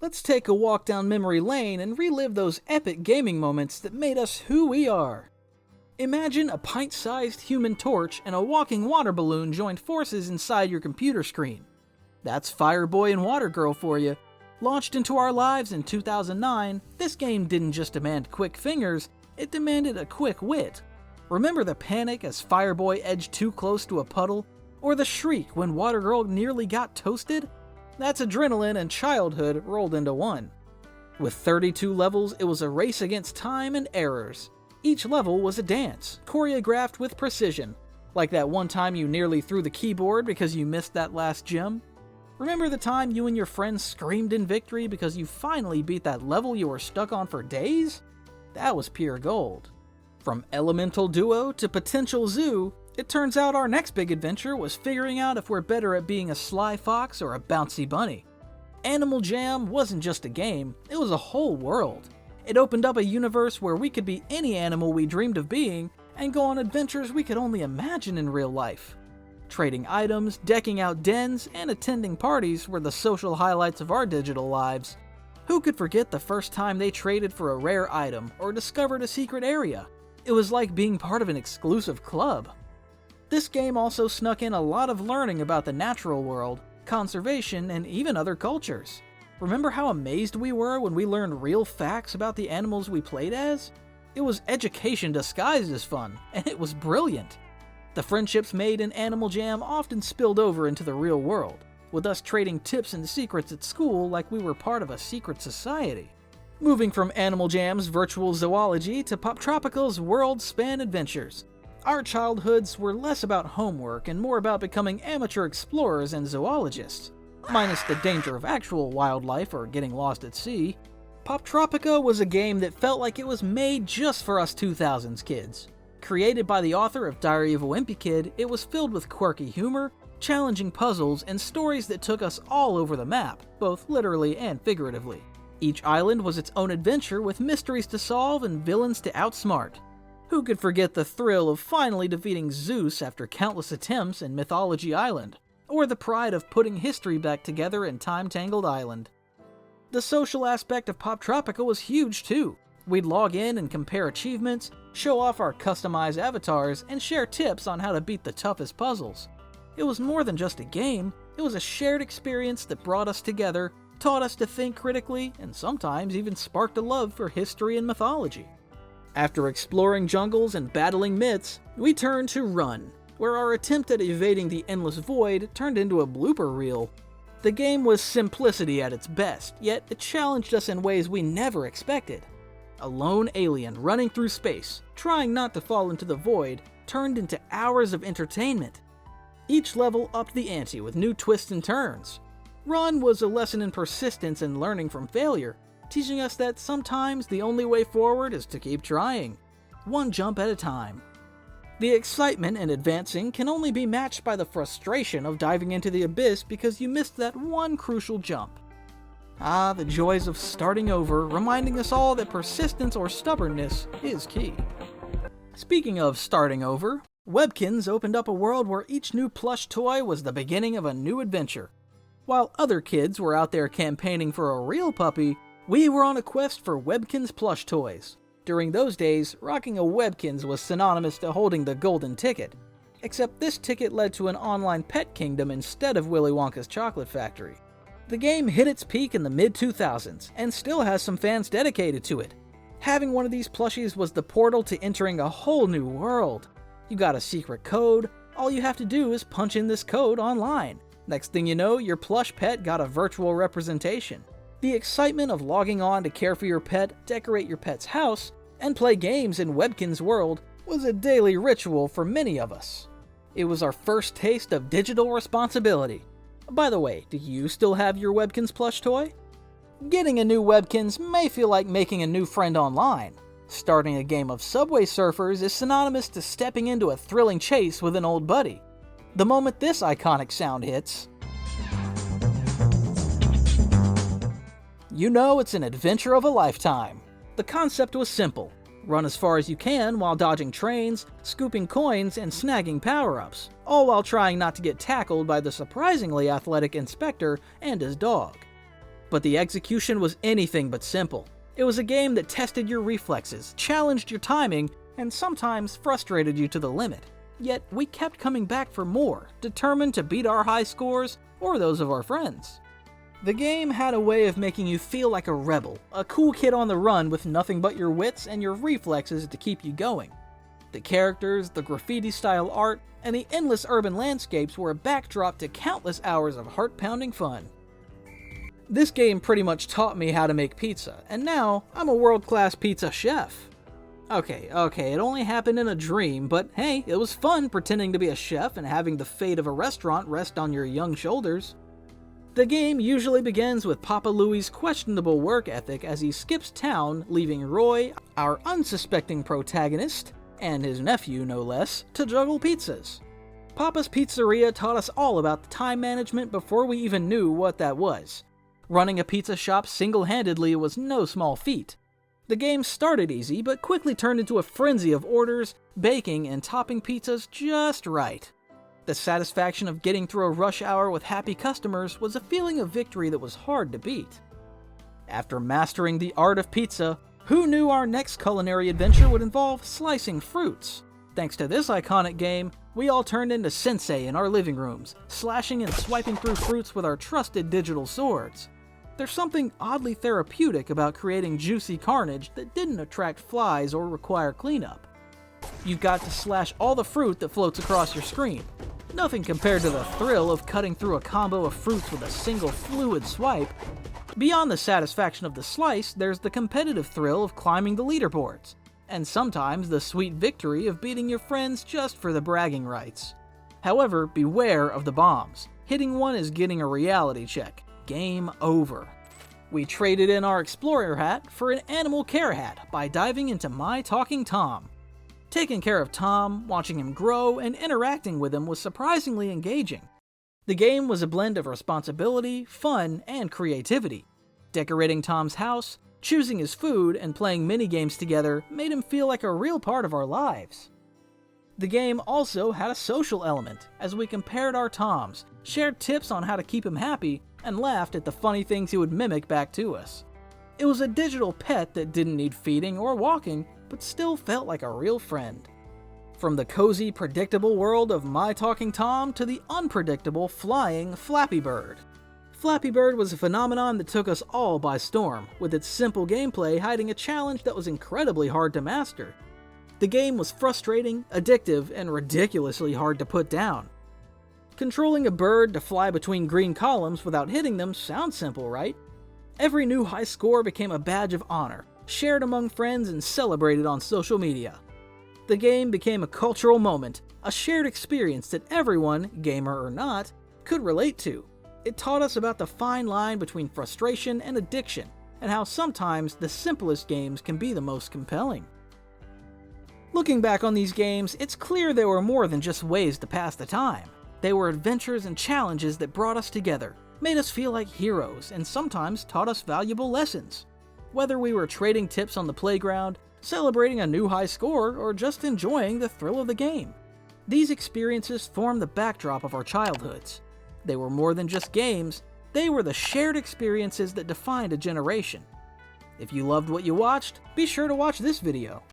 Let's take a walk down memory lane and relive those epic gaming moments that made us who we are. Imagine a pint-sized human torch and a walking water balloon joined forces inside your computer screen. That's Fireboy and Watergirl for you. Launched into our lives in 2009, this game didn't just demand quick fingers, it demanded a quick wit. Remember the panic as Fireboy edged too close to a puddle? Or the shriek when Watergirl nearly got toasted? That's adrenaline and childhood rolled into one. With 32 levels, it was a race against time and errors. Each level was a dance, choreographed with precision. Like that one time you nearly threw the keyboard because you missed that last gem? Remember the time you and your friends screamed in victory because you finally beat that level you were stuck on for days? That was pure gold. From Elemental Duo to Potential Zoo, it turns out our next big adventure was figuring out if we're better at being a sly fox or a bouncy bunny. Animal Jam wasn't just a game, it was a whole world. It opened up a universe where we could be any animal we dreamed of being and go on adventures we could only imagine in real life. Trading items, decking out dens, and attending parties were the social highlights of our digital lives. Who could forget the first time they traded for a rare item or discovered a secret area? It was like being part of an exclusive club. This game also snuck in a lot of learning about the natural world, conservation, and even other cultures. Remember how amazed we were when we learned real facts about the animals we played as? It was education disguised as fun, and it was brilliant. The friendships made in Animal Jam often spilled over into the real world, with us trading tips and secrets at school like we were part of a secret society. Moving from Animal Jam's virtual zoology to Poptropica's world-span adventures, our childhoods were less about homework and more about becoming amateur explorers and zoologists. Minus the danger of actual wildlife or getting lost at sea, Poptropica was a game that felt like it was made just for us 2000s kids. Created by the author of Diary of a Wimpy Kid, it was filled with quirky humor, challenging puzzles, and stories that took us all over the map, both literally and figuratively. Each island was its own adventure with mysteries to solve and villains to outsmart. Who could forget the thrill of finally defeating Zeus after countless attempts in Mythology Island? Or the pride of putting history back together in Time-Tangled Island? The social aspect of Poptropica was huge too. We'd log in and compare achievements, show off our customized avatars, and share tips on how to beat the toughest puzzles. It was more than just a game, it was a shared experience that brought us together, taught us to think critically, and sometimes even sparked a love for history and mythology. After exploring jungles and battling myths, we turned to Run, where our attempt at evading the endless void turned into a blooper reel. The game was simplicity at its best, yet it challenged us in ways we never expected. A lone alien running through space, trying not to fall into the void, turned into hours of entertainment. Each level upped the ante with new twists and turns. Run was a lesson in persistence and learning from failure, teaching us that sometimes the only way forward is to keep trying, one jump at a time. The excitement in advancing can only be matched by the frustration of diving into the abyss because you missed that one crucial jump. Ah, the joys of starting over, reminding us all that persistence or stubbornness is key. Speaking of starting over, Webkinz opened up a world where each new plush toy was the beginning of a new adventure. While other kids were out there campaigning for a real puppy, we were on a quest for Webkinz plush toys. During those days, rocking a Webkinz was synonymous to holding the golden ticket. Except this ticket led to an online pet kingdom instead of Willy Wonka's chocolate factory. The game hit its peak in the mid-2000s, and still has some fans dedicated to it. Having one of these plushies was the portal to entering a whole new world. You got a secret code, all you have to do is punch in this code online. Next thing you know, your plush pet got a virtual representation. The excitement of logging on to care for your pet, decorate your pet's house, and play games in Webkinz world was a daily ritual for many of us. It was our first taste of digital responsibility. By the way, do you still have your Webkinz plush toy? Getting a new Webkinz may feel like making a new friend online. Starting a game of Subway Surfers is synonymous to stepping into a thrilling chase with an old buddy. The moment this iconic sound hits, you know it's an adventure of a lifetime. The concept was simple. Run as far as you can while dodging trains, scooping coins, and snagging power-ups, all while trying not to get tackled by the surprisingly athletic inspector and his dog. But the execution was anything but simple. It was a game that tested your reflexes, challenged your timing, and sometimes frustrated you to the limit. Yet we kept coming back for more, determined to beat our high scores or those of our friends. The game had a way of making you feel like a rebel, a cool kid on the run with nothing but your wits and your reflexes to keep you going. The characters, the graffiti-style art, and the endless urban landscapes were a backdrop to countless hours of heart-pounding fun. This game pretty much taught me how to make pizza, and now I'm a world-class pizza chef. Okay, it only happened in a dream, but hey, it was fun pretending to be a chef and having the fate of a restaurant rest on your young shoulders. The game usually begins with Papa Louie's questionable work ethic as he skips town, leaving Roy, our unsuspecting protagonist, and his nephew no less, to juggle pizzas. Papa's Pizzeria taught us all about the time management before we even knew what that was. Running a pizza shop single-handedly was no small feat. The game started easy, but quickly turned into a frenzy of orders, baking, and topping pizzas just right. The satisfaction of getting through a rush hour with happy customers was a feeling of victory that was hard to beat. After mastering the art of pizza, who knew our next culinary adventure would involve slicing fruits? Thanks to this iconic game, we all turned into sensei in our living rooms, slashing and swiping through fruits with our trusted digital swords. There's something oddly therapeutic about creating juicy carnage that didn't attract flies or require cleanup. You've got to slash all the fruit that floats across your screen. Nothing compared to the thrill of cutting through a combo of fruits with a single fluid swipe. Beyond the satisfaction of the slice, there's the competitive thrill of climbing the leaderboards, and sometimes the sweet victory of beating your friends just for the bragging rights. However, beware of the bombs. Hitting one is getting a reality check. Game over. We traded in our Explorer hat for an Animal Care hat by diving into My Talking Tom. Taking care of Tom, watching him grow, and interacting with him was surprisingly engaging. The game was a blend of responsibility, fun, and creativity. Decorating Tom's house, choosing his food, and playing minigames together made him feel like a real part of our lives. The game also had a social element, as we compared our Toms, shared tips on how to keep him happy, and laughed at the funny things he would mimic back to us. It was a digital pet that didn't need feeding or walking, but still felt like a real friend. From the cozy, predictable world of My Talking Tom to the unpredictable, flying Flappy Bird. Flappy Bird was a phenomenon that took us all by storm, with its simple gameplay hiding a challenge that was incredibly hard to master. The game was frustrating, addictive, and ridiculously hard to put down. Controlling a bird to fly between green columns without hitting them sounds simple, right? Every new high score became a badge of honor, shared among friends and celebrated on social media. The game became a cultural moment, a shared experience that everyone, gamer or not, could relate to. It taught us about the fine line between frustration and addiction, and how sometimes the simplest games can be the most compelling. Looking back on these games, it's clear they were more than just ways to pass the time. They were adventures and challenges that brought us together, made us feel like heroes, and sometimes taught us valuable lessons. Whether we were trading tips on the playground, celebrating a new high score, or just enjoying the thrill of the game, these experiences formed the backdrop of our childhoods. They were more than just games, they were the shared experiences that defined a generation. If you loved what you watched, be sure to watch this video.